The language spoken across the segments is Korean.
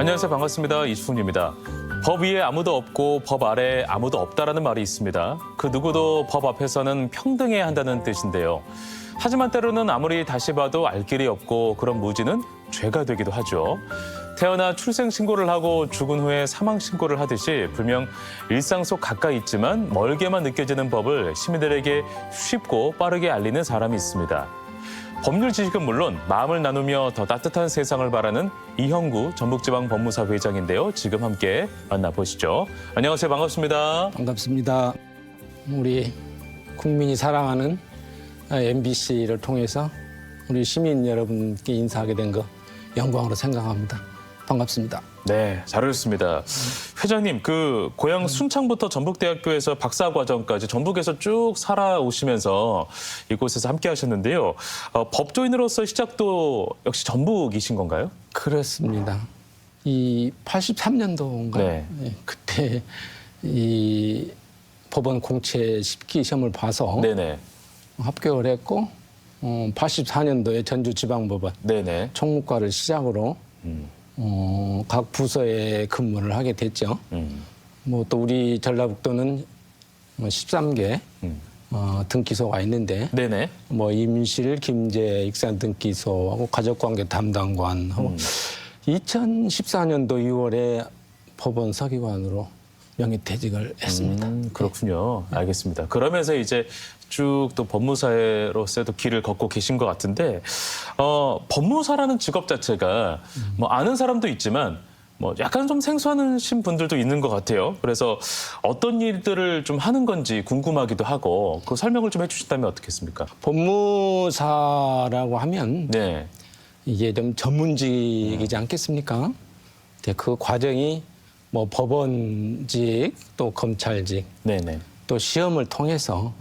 안녕하세요. 반갑습니다. 이수훈입니다. 법 위에 아무도 없고 법 아래에 아무도 없다라는 말이 있습니다. 그 누구도 법 앞에서는 평등해야 한다는 뜻인데요. 하지만 때로는 아무리 다시 봐도 알 길이 없고 그런 무지는 죄가 되기도 하죠. 태어나 출생 신고를 하고 죽은 후에 사망 신고를 하듯이 분명 일상 속 가까이 있지만 멀게만 느껴지는 법을 시민들에게 쉽고 빠르게 알리는 사람이 있습니다. 법률 지식은 물론 마음을 나누며 더 따뜻한 세상을 바라는 이형구 전북지방법무사 회장인데요. 지금 함께 만나보시죠. 안녕하세요. 반갑습니다. 반갑습니다. 우리 국민이 사랑하는 MBC를 통해서 우리 시민 여러분께 인사하게 된 거 영광으로 생각합니다. 반갑습니다. 네, 잘 오셨습니다. 회장님, 그 고향 순창부터 전북대학교에서 박사과정까지 전북에서 쭉 살아오시면서 이곳에서 함께 하셨는데요. 법조인으로서 시작도 역시 전북이신 건가요? 그렇습니다. 이 83년도인가? 네. 그때 이 법원 공채 10기 시험을 봐서 네네. 합격을 했고 84년도에 전주지방법원 네네. 총무과를 시작으로 각 부서에 근무를 하게 됐죠. 뭐 또 우리 전라북도는 13개 등기소가 있는데 네네. 뭐 임실, 김제, 익산 등기소하고 가족관계 담당관하고 2014년도 6월에 법원 서기관으로 명예퇴직을 했습니다. 그렇군요. 알겠습니다. 그러면서 이제 쭉 또 법무사로서의 또 길을 걷고 계신 것 같은데, 법무사라는 직업 자체가 뭐 아는 사람도 있지만 뭐 약간 좀 생소하신 분들도 있는 것 같아요. 그래서 어떤 일들을 좀 하는 건지 궁금하기도 하고 그 설명을 좀 해주신다면 어떻겠습니까? 법무사라고 하면 네. 이게 좀 전문직이지 않겠습니까? 근데 그 과정이 뭐 법원직 또 검찰직 네네. 또 시험을 통해서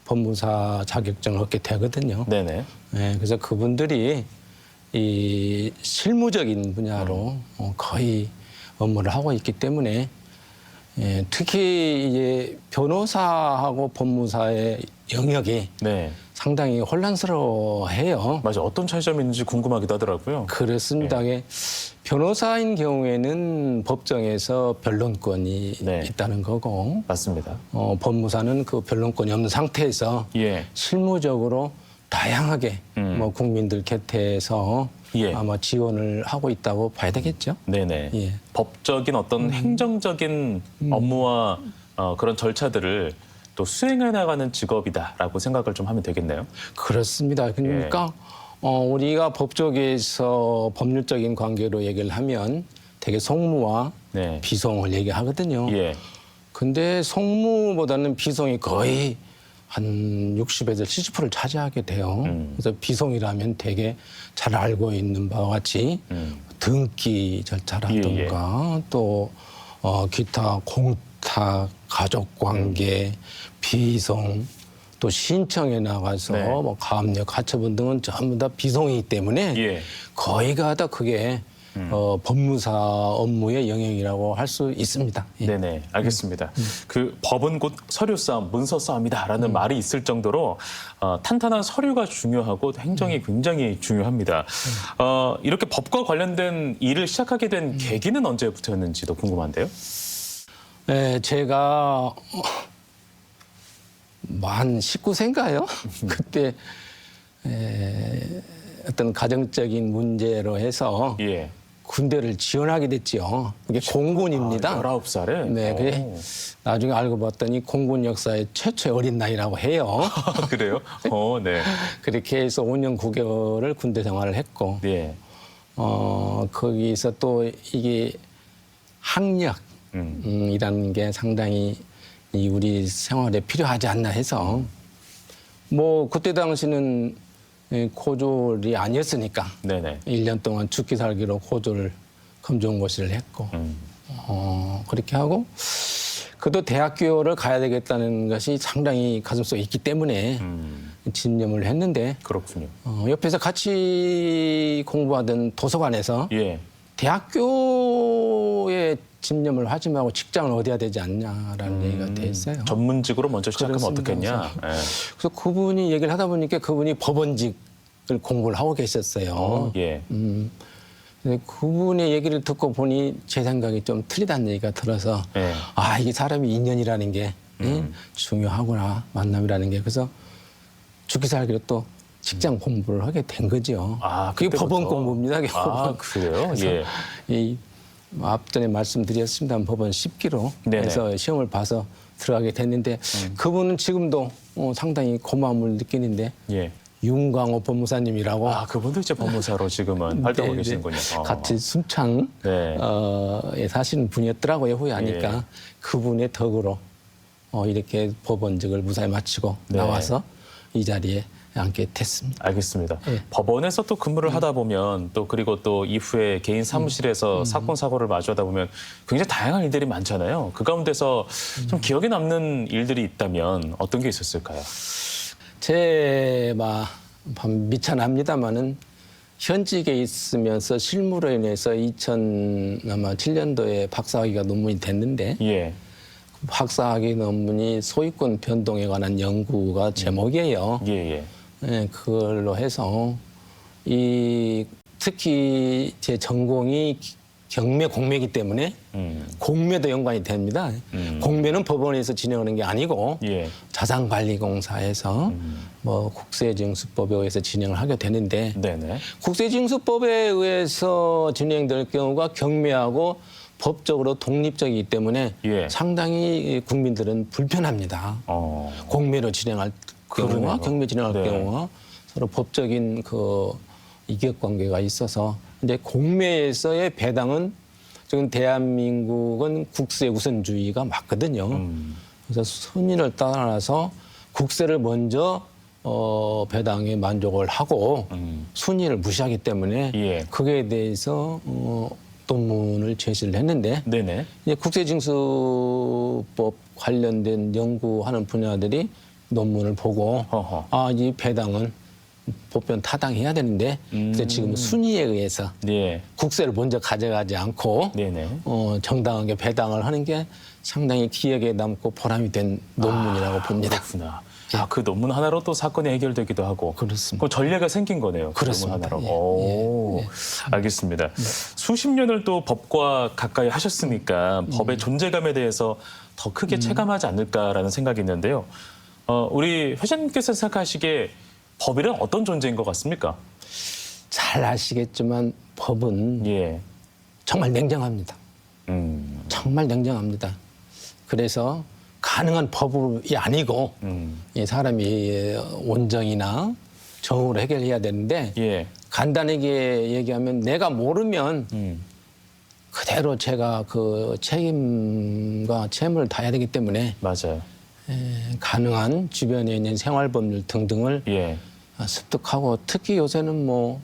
법무사 자격증을 얻게 되거든요. 네네. 네, 그래서 그분들이 이 실무적인 분야로 거의 업무를 하고 있기 때문에 특히 이제 변호사하고 법무사의 영역이 네. 상당히 혼란스러워해요. 맞아. 어떤 차이점이 있는지 궁금하기도 하더라고요. 그렇습니다. 변호사인 경우에는 법정에서 변론권이 네. 있다는 거고 맞습니다. 법무사는 그 변론권이 없는 상태에서 예. 실무적으로 다양하게 뭐 국민들 곁에서 예. 아마 지원을 하고 있다고 봐야 되겠죠. 네네. 예. 법적인 어떤 행정적인 업무와 그런 절차들을 또 수행해 나가는 직업이다라고 생각을 좀 하면 되겠네요. 그렇습니다. 그러니까 우리가 법조계에서 법률적인 관계로 얘기를 하면 되게 송무와 네. 비송을 얘기하거든요. 예. 근데 송무보다는 비송이 거의 한 60에서 70%를 차지하게 돼요. 그래서 비송이라면 되게 잘 알고 있는 바와 같이 등기 절차라든가 또 기타 공탁, 가족관계, 비송, 또 신청에 나가서 네. 뭐 가압류, 가처분 등은 전부 다 비송이기 때문에 예. 거의가 다 그게 법무사 업무의 영역이라고 할 수 있습니다. 예. 네네. 알겠습니다. 그 법은 곧 서류 싸움, 문서 싸움이다라는 말이 있을 정도로 탄탄한 서류가 중요하고 행정이 굉장히 중요합니다. 이렇게 법과 관련된 일을 시작하게 된 계기는 언제부터였는지도 궁금한데요. 네, 제가 한 19세인가요? 그때 어떤 가정적인 문제로 해서 예. 군대를 지원하게 됐지요. 그게 공군입니다. 19살에? 네, 그래 나중에 알고 봤더니 공군 역사의 최초의 어린 나이라고 해요. 그래요? 네. 그렇게 해서 5년 9개월을 군대 생활을 했고, 예. 거기서 또 이게 학력이라는 게 상당히 이 우리 생활에 필요하지 않나 해서 뭐 그때 당시는 고졸이 아니었으니까 네네. 1년 동안 죽기 살기로 고졸 검정고시를 했고 그렇게 하고 그래도 대학교를 가야 되겠다는 것이 상당히 가슴속에 있기 때문에 진념을 했는데 그렇군요. 옆에서 같이 공부하던 도서관에서 예. 대학교에 집념을 하지 말고 직장을 얻어야 되지 않냐라는 얘기가 돼 있어요. 전문직으로 먼저 시작하면 그렇습니다. 어떻겠냐. 예. 그래서 그분이 얘기를 하다 보니까 그분이 법원직을 공부를 하고 계셨어요. 예. 근데 그분의 얘기를 듣고 보니 제 생각이 좀 틀리다는 얘기가 들어서 예. 아, 이게 사람이 인연이라는 게 중요하구나, 만남이라는 게. 그래서 죽기 살기로 또 직장 공부를 하게 된 거죠. 아, 그게 그때부터? 법원 공부입니다. 그게 아, 법원. 그래요? 그래서 예. 이 앞전에 말씀드렸습니다. 법원 10기로 네네. 해서 시험을 봐서 들어가게 됐는데 그분은 지금도 상당히 고마움을 느끼는데 예. 윤광호 법무사님이라고 아, 그분도 이제 법무사로 지금은 활동하고 계시는군요. 같이 순창에 네. 사시는 분이었더라고요. 후에 하니까 예. 그분의 덕으로 이렇게 법원직을 무사히 마치고 네. 나와서 이 자리에 앉게 됐습니다. 알겠습니다. 예. 법원에서 또 근무를 하다 보면 또 그리고 또 이후에 개인 사무실에서 사건 사고를 마주하다 보면 굉장히 다양한 일들이 많잖아요. 그 가운데서 좀 기억에 남는 일들이 있다면 어떤 게 있었을까요? 미천합니다마는 현직에 있으면서 실무로 인해서 2007년도에 박사학위가 논문이 됐는데 예. 박사학위 논문이 소유권 변동에 관한 연구가 제목이에요. 예, 예. 네, 그걸로 해서 특히 제 전공이 경매 공매이기 때문에 공매도 연관이 됩니다. 공매는 법원에서 진행하는 게 아니고 예. 자산관리공사에서 뭐 국세징수법에 의해서 진행을 하게 되는데 네네. 국세징수법에 의해서 진행될 경우가 경매하고 법적으로 독립적이기 때문에 예. 상당히 국민들은 불편합니다. 공매로 진행할 경우와 그러네요. 경매 진행할 네. 경우와 서로 법적인 그 이격관계가 있어서 이제 공매에서의 배당은 지금 대한민국은 국세 우선주의가 맞거든요. 그래서 순위를 따라서 국세를 먼저 배당에 만족을 하고 순위를 무시하기 때문에 예. 그에 대해서 논문을 제시를 했는데 네네. 이제 국세징수법 관련된 연구하는 분야들이 논문을 보고 어허. 이 배당은 보편 타당해야 되는데 그래서 지금 순위에 의해서 예. 국세를 먼저 가져가지 않고 네네. 정당하게 배당을 하는 게 상당히 기억에 남고 보람이 된 논문이라고 봅니다. 그렇구나. 아, 그 논문 하나로 또 사건이 해결되기도 하고. 그렇습니다. 그 전례가 생긴 거네요. 그 그렇습니다. 논문 하나로. 예, 오, 알겠습니다. 수십 년을 또 법과 가까이 하셨으니까 법의 존재감에 대해서 더 크게 체감하지 않을까라는 생각이 있는데요. 우리 회장님께서 생각하시기에 법이란 어떤 존재인 것 같습니까? 잘 아시겠지만 법은 예. 정말 냉정합니다. 정말 냉정합니다. 그래서 가능한 법이 아니고 이 사람이 원정이나 정으로 해결해야 되는데 예. 간단하게 얘기하면 내가 모르면 그대로 제가 그 책임과 책임을 다해야 되기 때문에 맞아요. 가능한 주변에 있는 생활법률 등등을 예. 습득하고 특히 요새는 뭐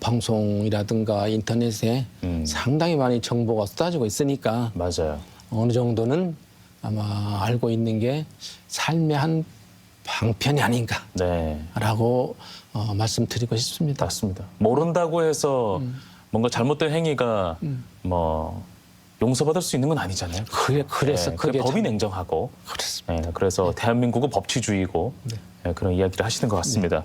방송이라든가 인터넷에 상당히 많이 정보가 쏟아지고 있으니까 맞아요. 어느 정도는 아마 알고 있는 게 삶의 한 방편이 아닌가라고 네. 말씀드리고 싶습니다. 맞습니다. 모른다고 해서 뭔가 잘못된 행위가 뭐 용서받을 수 있는 건 아니잖아요. 그래서 네, 그게 법이 참- 냉정하고. 그렇습니다. 네, 그래서 대한민국은 법치주의고 네, 그런 이야기를 하시는 것 같습니다.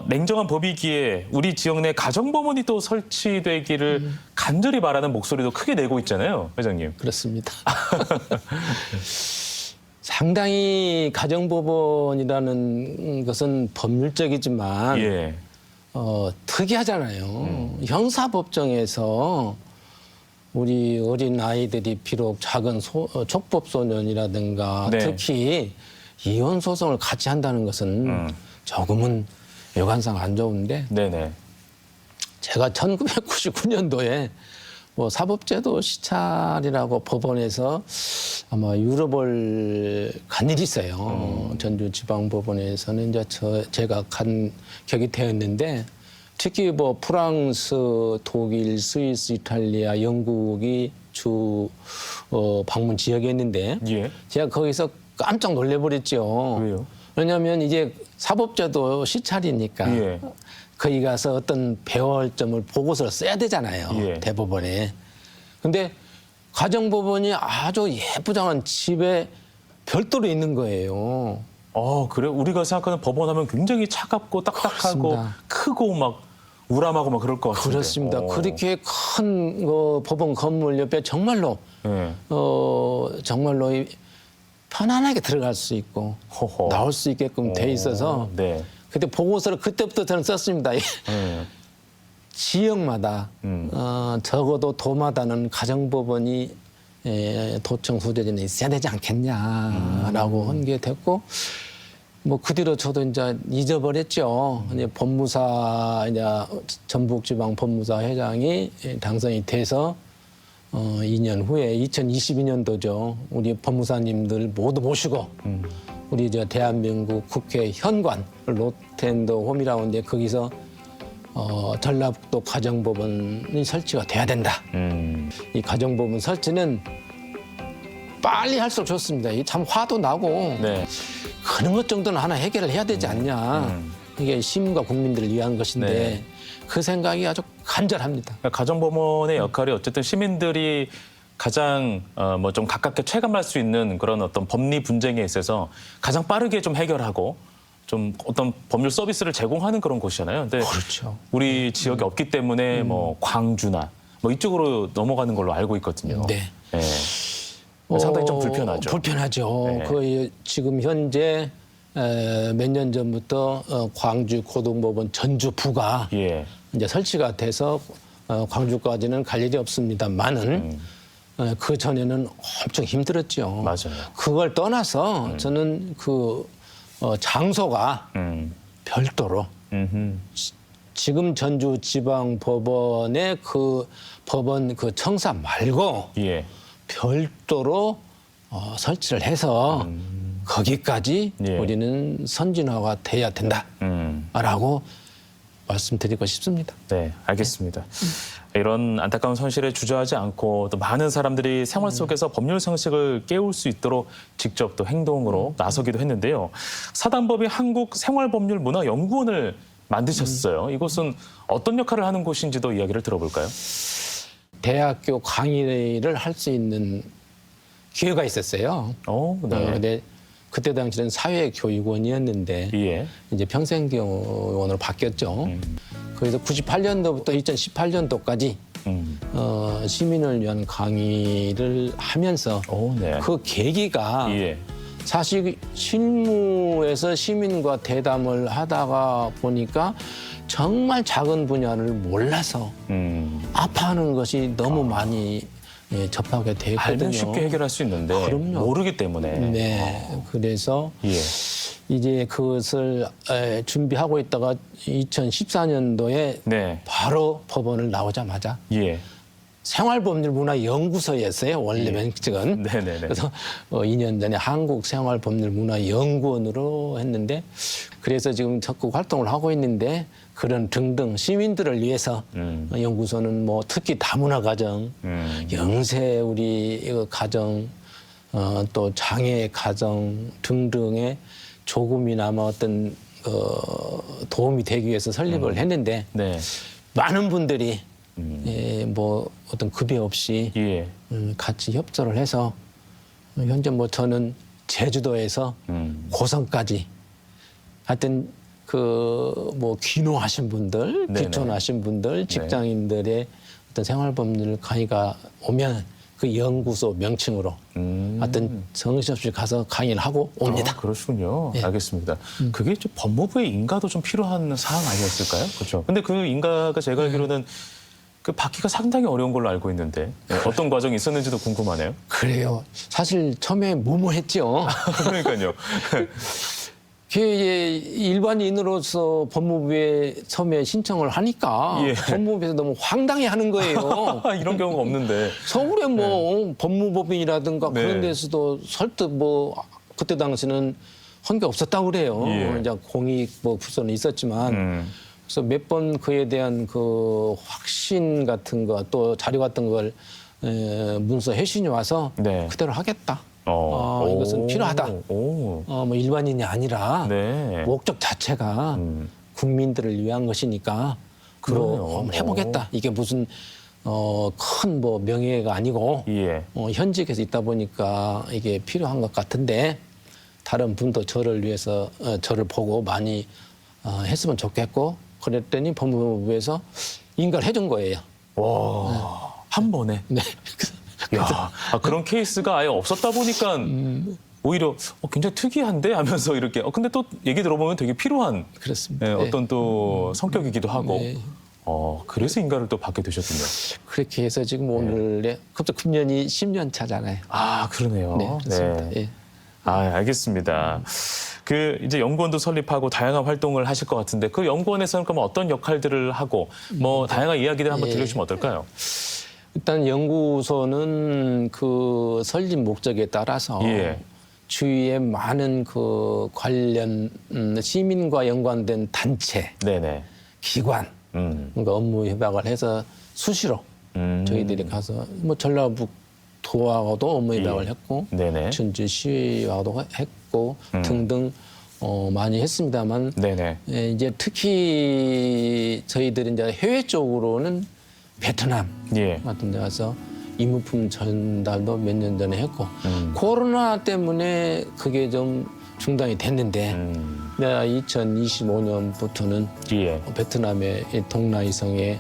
냉정한 법이기에 우리 지역 내 가정법원이 또 설치되기를 간절히 바라는 목소리도 크게 내고 있잖아요, 회장님. 그렇습니다. 상당히 가정법원이라는 것은 법률적이지만 예, 특이하잖아요. 형사법정에서 우리 어린 아이들이 비록 작은 촉법소년이라든가 네. 특히 이혼 소송을 같이 한다는 것은 조금은 여간상 안 좋은데 네네. 제가 1999년도에 뭐 사법제도 시찰이라고 법원에서 아마 유럽을 간 일이 있어요. 전주지방법원에서는 이제 제가 간 격이 되었는데 특히 뭐 프랑스, 독일, 스위스, 이탈리아, 영국이 주 방문 지역이었는데 예. 제가 거기서 깜짝 놀래버렸죠. 왜요? 왜냐하면 이제 사법제도 시찰이니까 예. 거기 가서 어떤 배울 점을 보고서를 써야 되잖아요. 예. 대법원에. 근데 가정법원이 아주 예쁘장한 집에 별도로 있는 거예요. 그래 우리가 생각하는 법원 하면 굉장히 차갑고 딱딱하고 그렇습니다. 크고 막 우람하고 막 그럴 것 같은데. 그렇습니다. 그렇게 큰 법원 건물 옆에 정말로 네. 정말로 편안하게 들어갈 수 있고 허허. 나올 수 있게끔 돼 있어서 네. 그때 보고서를 그때부터 저는 썼습니다. 지역마다 적어도 도마다는 가정법원이 도청 소재지는 있어야 되지 않겠냐라고 한 게 됐고 뭐 그 뒤로 저도 이제 잊어버렸죠. 이제 법무사 이제 전북지방 법무사 회장이 당선이 돼서 2년 후에 2022년도죠. 우리 법무사님들 모두 모시고 우리 저 대한민국 국회 현관 롯텐도 홈이라고 하는데 거기서 전라북도 가정법원이 설치가 돼야 된다. 이 가정법원 설치는 빨리 할수록 좋습니다. 이 참 화도 나고 네. 그런 것 정도는 하나 해결을 해야 되지 않냐. 이게 시민과 국민들을 위한 것인데 네. 그 생각이 아주 간절합니다. 그러니까 가정법원의 역할이 어쨌든 시민들이 가장 뭐 좀 가깝게 체감할 수 있는 그런 어떤 법리 분쟁에 있어서 가장 빠르게 좀 해결하고 좀 어떤 법률 서비스를 제공하는 그런 곳이잖아요. 근데 그렇죠. 우리 지역에 없기 때문에 뭐 광주나 뭐 이쪽으로 넘어가는 걸로 알고 있거든요. 네. 네. 상당히 좀 불편하죠. 불편하죠. 네. 그 지금 현재 몇 년 전부터 광주 고등법원 전주부가 예. 이제 설치가 돼서 광주까지는 갈 일이 없습니다만은 그 전에는 엄청 힘들었죠. 맞아요. 그걸 떠나서 저는 그 장소가 별도로 지금 전주지방법원의 그 법원 그 청사 말고 예. 별도로 설치를 해서 거기까지 예. 우리는 선진화가 돼야 된다라고 말씀드리고 싶습니다. 네, 알겠습니다. 이런 안타까운 현실에 주저하지 않고 또 많은 사람들이 생활 속에서 법률 상식을 깨울 수 있도록 직접 또 행동으로 나서기도 했는데요. 사단법이 한국생활법률문화연구원을 만드셨어요. 이곳은 어떤 역할을 하는 곳인지도 이야기를 들어볼까요? 대학교 강의를 할 수 있는 기회가 있었어요. 네. 근데 그때 당시는 사회교육원이었는데 예. 이제 평생교원으로 바뀌었죠. 그래서 98년도부터 2018년도까지 시민을 위한 강의를 하면서 네. 그 계기가 예. 사실 실무에서 시민과 대담을 하다가 보니까 정말 작은 분야를 몰라서 아파하는 것이 너무 많이 접하게 되거든요. 알면 쉽게 해결할 수 있는데 그럼요. 모르기 때문에. 네, 그래서 예. 이제 그것을 준비하고 있다가 2014년도에 네. 바로 법원을 나오자마자 예. 생활법률문화연구소였어요. 원래 명칭은. 네네네. 그래서 2년 전에 한국생활법률문화연구원으로 했는데 그래서 지금 적극 활동을 하고 있는데 그런 등등 시민들을 위해서 연구소는 뭐 특히 다문화 가정, 영세 우리 이거 가정, 또 장애 가정 등등의 조금이나마 어떤 도움이 되기 위해서 설립을 했는데 네. 많은 분들이 뭐 어떤 급여 없이 예. 같이 협조를 해서 현재 뭐 저는 제주도에서 고성까지 하여튼 그 뭐 귀농하신 분들, 네네. 귀촌하신 분들, 직장인들의 어떤 생활법률 강의가 오면 그 연구소 명칭으로 하여튼 정신없이 가서 강의를 하고 옵니다. 그러시군요. 예. 알겠습니다. 그게 좀 법무부의 인가도 좀 필요한 사항 아니었을까요? 그렇죠. 근데 그 인가가 제가 알기로는 그 받기가 상당히 어려운 걸로 알고 있는데 어떤 과정이 있었는지도 궁금하네요. 그래요. 사실 처음에 무모했죠. 그러니까요. 일반인으로서 법무부에 처음에 신청을 하니까 예. 법무부에서 너무 황당해하는 거예요. 이런 경우가 없는데. 서울에 뭐 법무법인이라든가 네. 그런 데서도 설득 뭐 그때 당시는 한 게 없었다고 그래요. 예. 이제 공익 뭐 부서는 있었지만 그래서 몇 번 그에 대한 그 확신 같은 거 또 자료 같은 걸 문서 회신이 와서 네. 그대로 하겠다. 오. 이것은 필요하다. 오. 뭐 일반인이 아니라 네. 목적 자체가 국민들을 위한 것이니까 그러네요. 뭐 한번 해보겠다. 이게 무슨 큰 뭐 명예가 아니고 예. 현직에서 있다 보니까 이게 필요한 것 같은데 다른 분도 저를 위해서 저를 보고 많이 했으면 좋겠고 그랬더니 법무부에서 인가를 해준 거예요. 와, 한 번에. 네. 야, 그런 케이스가 아예 없었다 보니까 오히려 굉장히 특이한데 하면서 이렇게 근데 또 얘기 들어보면 되게 필요한 그렇습니다. 예, 네. 어떤 또 성격이기도 하고 네. 그래서 인가를 또 받게 되셨군요. 그렇게 해서 지금 오늘에 금년이 10년 차잖아요. 아, 그러네요. 네, 그렇습니다. 예. 알겠습니다. 그 이제 연구원도 설립하고 다양한 활동을 하실 것 같은데 그 연구원에서는 그럼 어떤 역할들을 하고 뭐 다양한 이야기들 한번 들려주시면 어떨까요? 일단 연구소는 그 설립 목적에 따라서 예. 주위에 많은 그 관련 시민과 연관된 단체, 네네. 기관, 그러니까 업무 협약을 해서 수시로 저희들이 가서 뭐 전라북도하고도 업무 협약을 했고 네네. 전주시하고도 했고 등등 많이 했습니다만 네네. 예, 이제 특히 저희들이 이제 해외 쪽으로는 베트남 예. 같은 데 가서 이무품 전달도 몇 년 전에 했고 코로나 때문에 그게 좀 중단이 됐는데 내가 2025년부터는 예. 베트남의 이 동라이성에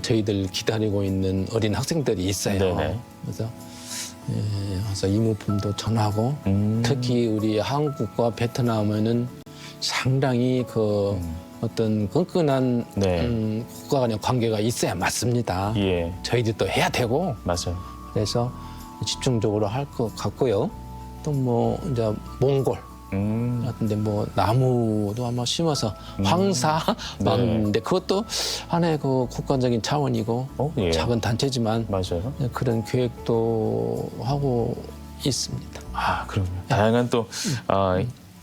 저희들 기다리고 있는 어린 학생들이 있어요. 네네. 그래서 그래서 이무품도 전하고 특히 우리 한국과 베트남에는 상당히 그 어떤 끈끈한 네. 국가 간의 관계가 있어야 맞습니다. 예. 저희들도 해야 되고 맞아요. 그래서 집중적으로 할 것 같고요. 또 뭐 이제 몽골 같은데 뭐 나무도 아마 심어서 황사 막는데 그것도 하나의 그 국가적인 차원이고 예. 작은 단체지만 맞아요. 그런 계획도 하고 있습니다. 그럼요. 다양한 또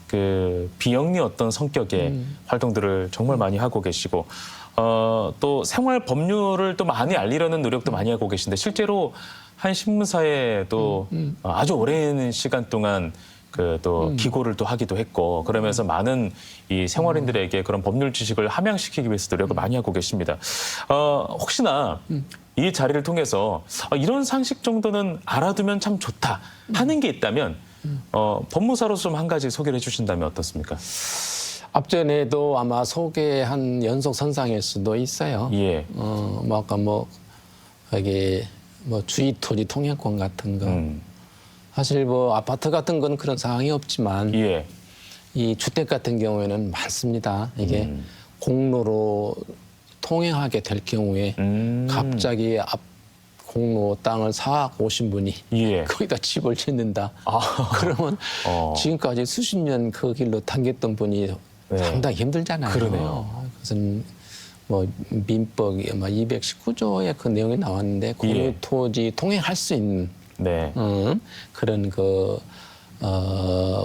그 비영리 어떤 성격의 활동들을 정말 많이 하고 계시고 또 생활 법률을 또 많이 알리려는 노력도 많이 하고 계신데 실제로 한 신문사에 또 아주 오랜 시간 동안 그 또 기고를 또 하기도 했고 그러면서 많은 이 생활인들에게 그런 법률 지식을 함양시키기 위해서 노력을 많이 하고 계십니다. 혹시나 이 자리를 통해서 이런 상식 정도는 알아두면 참 좋다 하는 게 있다면 법무사로서 좀 한 가지 소개를 해주신다면 어떻습니까? 앞전에도 아마 소개한 연속 선상일 수도 있어요. 예. 뭐 아까 뭐 여기 뭐 주위 토지 통행권 같은 거. 사실 뭐 아파트 같은 건 그런 상황이 없지만 예. 이 주택 같은 경우에는 많습니다. 이게 공로로 통행하게 될 경우에 갑자기 앞 공로 땅을 사고 오신 분이 예. 거기다 집을 짓는다. 그러면 지금까지 수십 년 그 길로 당겼던 분이 상당히 힘들잖아요. 그러네요. 그것은 뭐 민법 219조에 그 내용이 나왔는데 공유 토지 통행할 수 있는 네. 그런 그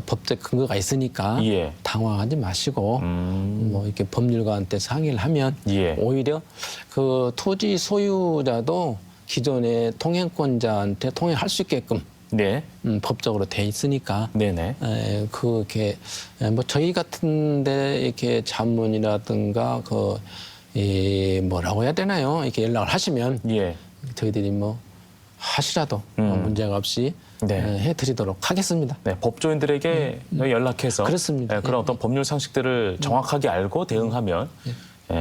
법적 근거가 있으니까 예. 당황하지 마시고 뭐 이렇게 법률가한테 상의를 하면 예. 오히려 그 토지 소유자도 기존의 통행권자한테 통행할 수 있게끔 네. 법적으로 돼 있으니까 네네. 그게 뭐 저희 같은데 이렇게 자문이라든가 뭐라고 해야 되나요? 이렇게 연락을 하시면 예. 저희들이 뭐 하시라도 문제가 없이 해드리도록 하겠습니다. 네, 법조인들에게 연락해서 그렇습니다. 그런 어떤 법률 상식들을 정확하게 알고 대응하면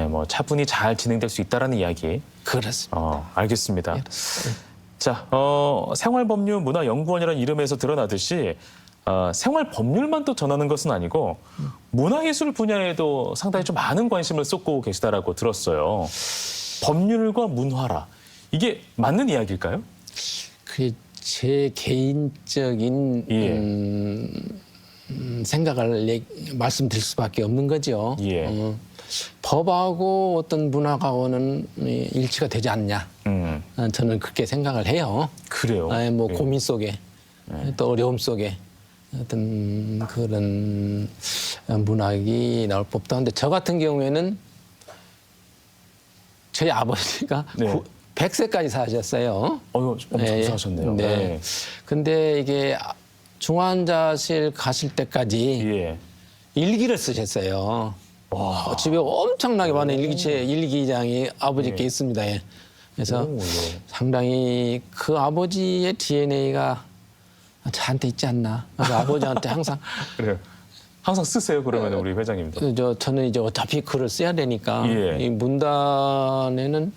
뭐 차분히 잘 진행될 수 있다라는 이야기. 그렇습니다. 알겠습니다. 자, 생활법률 문화연구원이라는 이름에서 드러나듯이 생활 법률만 또 전하는 것은 아니고 문화예술 분야에도 상당히 좀 많은 관심을 쏟고 계시다라고 들었어요. 법률과 문화라. 이게 맞는 이야기일까요? 제 개인적인 생각을 말씀드릴 수밖에 없는 거죠. 예. 법하고 어떤 문화하고는 일치가 되지 않냐. 저는 그렇게 생각을 해요. 그래요? 뭐 고민 속에 또 어려움 속에 어떤 그런 문학이 나올 법도 한데 저 같은 경우에는 저희 아버지가 100세까지 사셨어요. 엄청 사셨네요. 네. 근데 이게 중환자실 가실 때까지 일기를 쓰셨어요. 집에 엄청나게 많은 일기장이 아버지께 있습니다. 그래서 상당히 그 아버지의 DNA가 저한테 있지 않나. 그래서 아버지한테 항상 그래요. 항상 쓰세요, 그러면 우리 회장님도. 저는 이제 어차피 글을 써야 되니까 예. 이 문단에는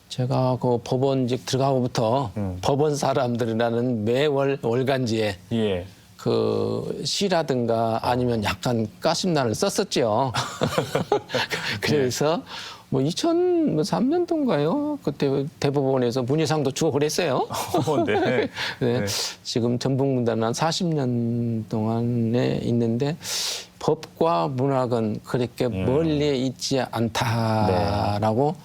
제가 그 법원직 들어가고부터 법원 사람들이라는 매월 월간지에 예. 그 시라든가 아니면 약간 까심난을 썼었죠. 그래서 뭐 2003년도인가요? 그때 대법원에서 문희상도 주고 그랬어요. 네. 네. 네. 지금 전북문단은 한 40년 동안에 있는데 법과 문학은 그렇게 멀리 있지 않다라고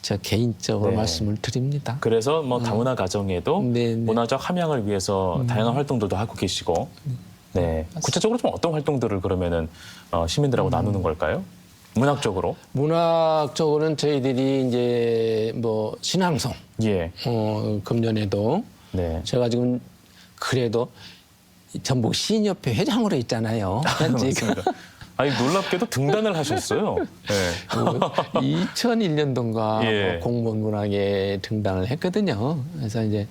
저 개인적으로 네. 말씀을 드립니다. 그래서 뭐 다문화 가정에도 네, 네. 문화적 함양을 위해서 다양한 활동들도 하고 계시고, 네. 구체적으로 좀 어떤 활동들을 그러면은 시민들하고 나누는 걸까요? 문학적으로? 문학적으로는 저희들이 이제 뭐 신앙송 예. 금년에도 네. 제가 지금 그래도 전북 시인협회 회장으로 있잖아요. 현재 맞습니다. 아니 놀랍게도 등단을 하셨어요. 네. 2001년도인가 예. 공무원 문학에 등단을 했거든요. 그래서 이제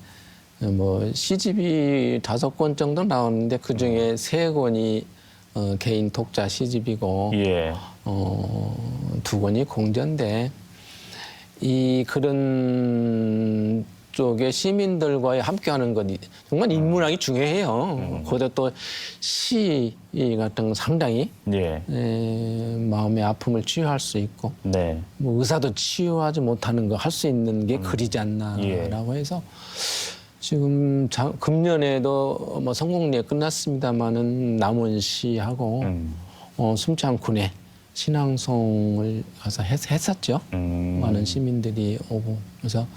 뭐 시집이 5권 정도 나오는데 그 중에 3권이 개인 독자 시집이고 예. 2권이 공전데 이 그런 쪽에 시민들과의 함께하는 것 정말 인문학이 중요해요. 거기다 또 시 같은 건 상당히 예. 마음의 아픔을 치유할 수 있고 네. 뭐 의사도 치유하지 못하는 거 할 수 있는 게 글이지 않나라고 해서 지금 금년에도 뭐 성공리에 끝났습니다마는 남원 시하고 순창군에 신앙송을 가서 했었죠. 많은 시민들이 오고 그래서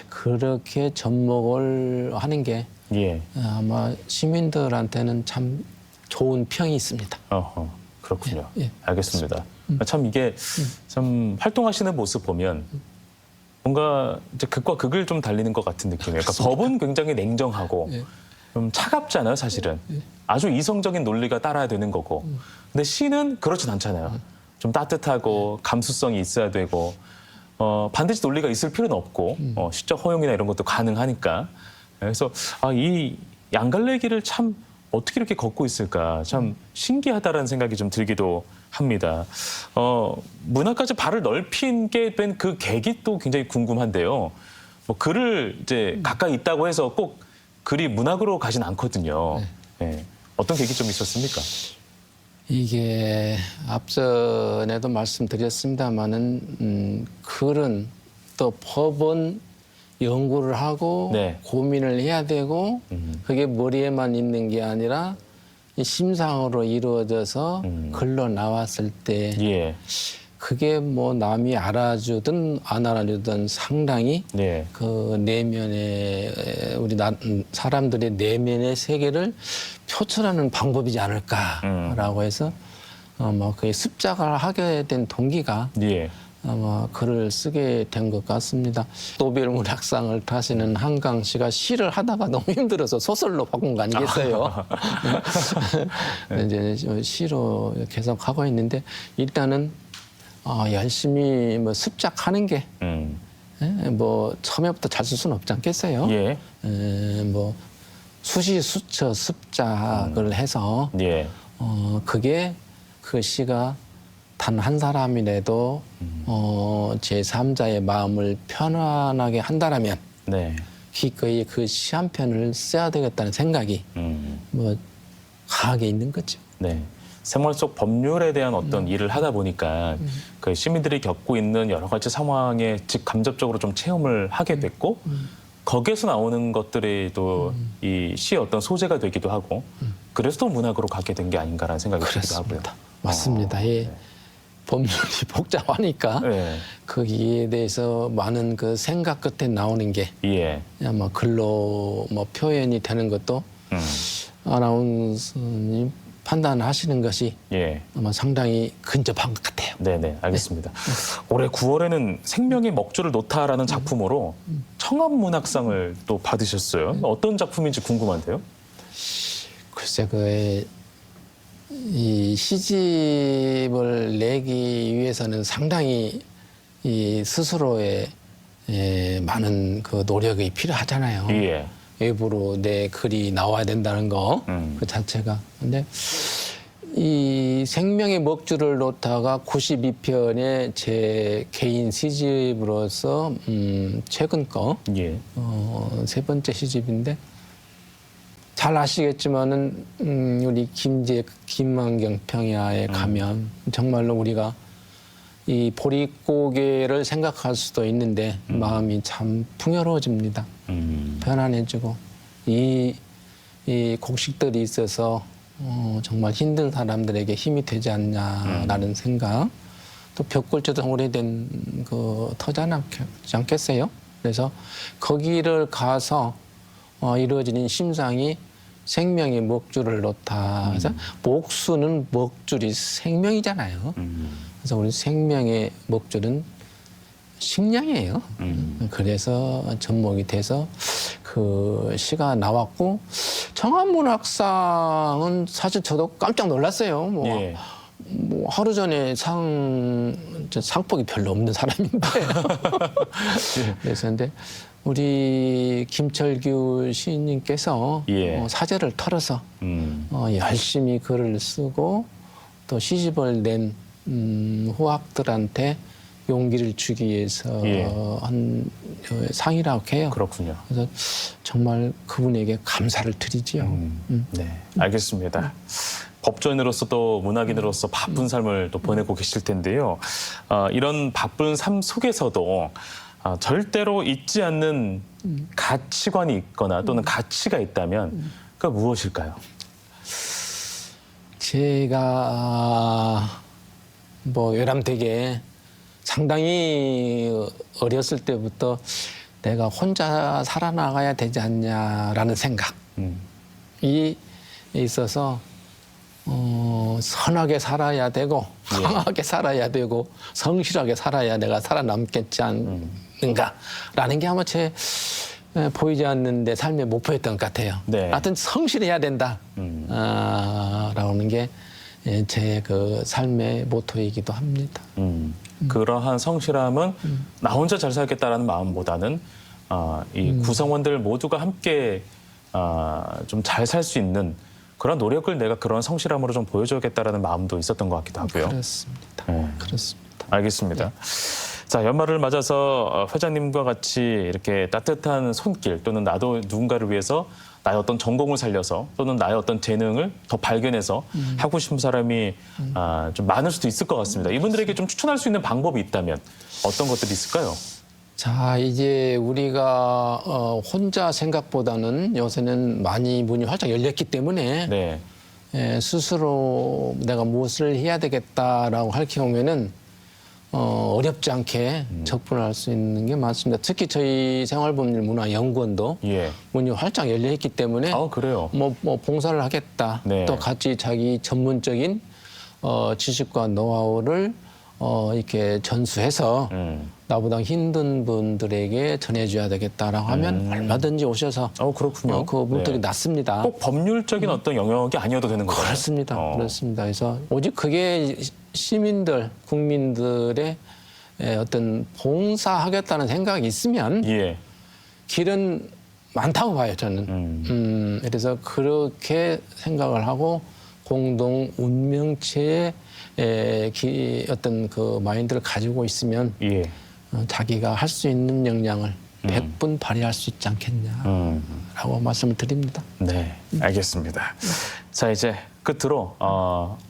그렇게 접목을 하는 게 예. 아마 시민들한테는 참 좋은 평이 있습니다. 어허. 그렇군요. 예. 알겠습니다. 참 이게 참 활동하시는 모습 보면 뭔가 이제 극과 극을 좀 달리는 것 같은 느낌이에요. 그러니까 법은 굉장히 냉정하고 예. 좀 차갑잖아요, 사실은. 아주 이성적인 논리가 따라야 되는 거고. 근데 시는 그렇진 않잖아요. 좀 따뜻하고 감수성이 있어야 되고 반드시 논리가 있을 필요는 없고 시적 허용이나 이런 것도 가능하니까. 그래서 이 양갈래길을 참 어떻게 이렇게 걷고 있을까 참 신기하다라는 생각이 좀 들기도 합니다. 문학까지 발을 넓히게 된 그 계기 또 굉장히 궁금한데요. 뭐 글을 이제 가까이 있다고 해서 꼭 글이 문학으로 가진 않거든요. 네. 어떤 계기 좀 있었습니까? 이게 앞전에도 말씀드렸습니다마는 글은 또 법은 연구를 하고 네. 고민을 해야 되고 그게 머리에만 있는 게 아니라 이 심상으로 이루어져서 글로 나왔을 때 예. 그게 뭐 남이 알아주든 안 알아주든 상당히 네. 그 내면의 우리 사람들의 내면의 세계를 표출하는 방법이지 않을까라고 해서 뭐 그게 습작을 하게 된 동기가 예. 아마 글을 쓰게 된 것 같습니다. 노벨문학상을 타시는 한강 씨가 시를 하다가 너무 힘들어서 소설로 바꾼 거 아니겠어요? 이제 시로 계속 하고 있는데 일단은 열심히 뭐 습작하는 게 뭐 처음에부터 잘 쓸 수는 없지 않겠어요? 예. 뭐 수시, 수처, 습작을 해서 예. 그게 그 시가 단 한 사람이라도 제3자의 마음을 편안하게 한다라면 네. 기꺼이 그 시 한 편을 써야 되겠다는 생각이 뭐 강하게 있는 거죠. 네. 생활 속 법률에 대한 어떤 일을 하다 보니까 그 시민들이 겪고 있는 여러 가지 상황에 직간접적으로 좀 체험을 하게 됐고 거기에서 나오는 것들이 또 이 시의 어떤 소재가 되기도 하고 그래서 또 문학으로 가게 된 게 아닌가라는 생각이 들기도 하고요. 그렇습니다. 맞습니다. 예. 법률이 복잡하니까 네. 거기에 대해서 많은 그 생각 끝에 나오는 게 예. 아마 글로 뭐 표현이 되는 것도 아나운서님 판단하시는 것이 예. 아마 상당히 근접한 것 같아요. 네네, 알겠습니다. 올해 9월에는 생명의 먹줄을 놓다라는 작품으로 청암문학상을 또 받으셨어요. 어떤 작품인지 궁금한데요. 글쎄 이 시집을 내기 위해서는 상당히 이 스스로의 많은 그 노력이 필요하잖아요. 예. 외부로 내 글이 나와야 된다는 거 그 자체가. 근데 이 생명의 먹줄을 놓다가 92편의 제 개인 시집으로서 최근 거 예. 세 번째 시집인데 잘 아시겠지만은 우리 김만경 평야에 가면 정말로 우리가 이 보릿고개를 생각할 수도 있는데 마음이 참 풍요로워집니다. 편안해지고 이 곡식들이 있어서 정말 힘든 사람들에게 힘이 되지 않냐라는 생각. 또 벽골조도 오래된 그 터지 않겠어요? 그래서 거기를 가서 이루어지는 심상이 생명의 먹줄을 놓다. 그래서 목수는 먹줄이 생명이잖아요. 그래서 우리 생명의 먹줄은 식량이에요. 그래서 접목이 돼서 그 시가 나왔고 청안문학상은 사실 저도 깜짝 놀랐어요. 예. 뭐 하루 전에 상복이 별로 없는 사람인데 그래서 근데 우리 김철규 시인님께서 예. 사제를 털어서 열심히 글을 쓰고 또 시집을 낸 후학들한테 용기를 주기 위해서 예. 한 상이라고 해요. 그렇군요. 그래서 정말 그분에게 감사를 드리지요. 네, 알겠습니다. 법조인으로서 또 문학인으로서 바쁜 삶을 또 보내고 계실 텐데요. 이런 바쁜 삶 속에서도 절대로 잊지 않는 가치관이 있거나 또는 가치가 있다면 그게 무엇일까요? 제가 뭐 외람되게 상당히 어렸을 때부터 내가 혼자 살아나가야 되지 않냐라는 생각이 있어서 선하게 살아야 되고 강하게 살아야 되고 성실하게 살아야 내가 살아남겠지 않는가라는 게 아마 제 보이지 않는데 삶의 목표였던 것 같아요. 네. 하여튼 성실해야 된다. 라는 게 제 그 삶의 모토이기도 합니다. 그러한 성실함은 나 혼자 잘 살겠다라는 마음보다는 이 구성원들 모두가 함께 좀 잘 살 수 있는 그런 노력을 내가 그런 성실함으로 좀 보여줘야겠다라는 마음도 있었던 것 같기도 하고요. 그렇습니다. 네. 그렇습니다. 알겠습니다. 자, 연말을 맞아서 회장님과 같이 이렇게 따뜻한 손길 또는 나도 누군가를 위해서 나의 어떤 전공을 살려서 또는 나의 어떤 재능을 더 발견해서 하고 싶은 사람이 좀 많을 수도 있을 것 같습니다. 이분들에게 좀 추천할 수 있는 방법이 있다면 어떤 것들이 있을까요? 자, 이제 우리가 혼자 생각보다는 요새는 많이 문이 활짝 열렸기 때문에 네. 스스로 내가 무엇을 해야 되겠다라고 할 경우에는 어렵지 않게 접근할 수 있는 게 많습니다. 특히 저희 생활법률문화연구원도 예. 문이 활짝 열려 있기 때문에 그래요. 뭐 봉사를 하겠다. 네. 또 같이 자기 전문적인 지식과 노하우를 이렇게 전수해서 나보다 힘든 분들에게 전해줘야 되겠다라고 하면 얼마든지 오셔서 그렇군요. 그분들이 네. 낫습니다. 꼭 법률적인 어떤 영역이 아니어도 되는 거예요. 그렇습니다. 그렇습니다. 그래서 오직 그게 시민들, 국민들의 어떤 봉사하겠다는 생각이 있으면 예. 길은 많다고 봐요, 저는. 그래서 그렇게 생각을 하고 공동 운명체의 어떤 그 마인드를 가지고 있으면 예. 자기가 할 수 있는 역량을 100분 발휘할 수 있지 않겠냐라고 말씀을 드립니다. 네, 알겠습니다. 자, 이제 끝으로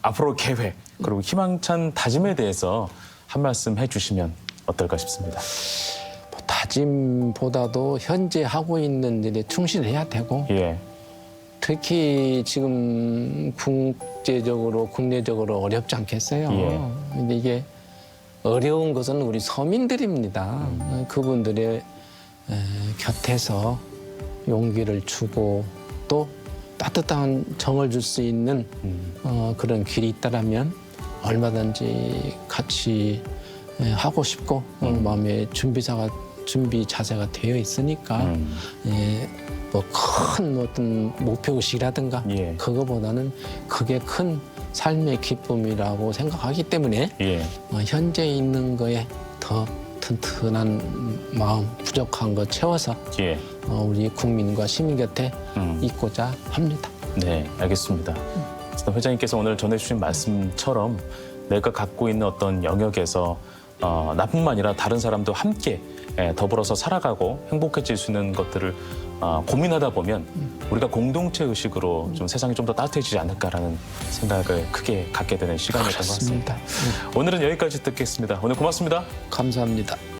앞으로 계획 그리고 희망찬 다짐에 대해서 한 말씀 해주시면 어떨까 싶습니다. 뭐 다짐보다도 현재 하고 있는 일에 충실해야 되고 예. 특히 지금 국제적으로 국내적으로 어렵지 않겠어요. 예. 근데 이게 어려운 것은 우리 서민들입니다. 그분들의 곁에서 용기를 주고 또 따뜻한 정을 줄 수 있는 그런 길이 있다라면 얼마든지 같이 하고 싶고 마음의 준비 자세가 되어 있으니까 뭐 큰 어떤 목표의식이라든가 예. 그거보다는 그게 큰 삶의 기쁨이라고 생각하기 때문에 예. 현재 있는 거에 더 튼튼한 마음 부족한 거 채워서 예. 우리 국민과 시민 곁에 있고자 합니다. 네, 알겠습니다. 회장님께서 오늘 전해주신 말씀처럼 내가 갖고 있는 어떤 영역에서 나뿐만 아니라 다른 사람도 함께 더불어서 살아가고 행복해질 수 있는 것들을 고민하다 보면 우리가 공동체 의식으로 좀 세상이 좀 더 따뜻해지지 않을까라는 생각을 크게 갖게 되는 시간이었던 것 같습니다. 오늘은 여기까지 듣겠습니다. 오늘 고맙습니다. 감사합니다.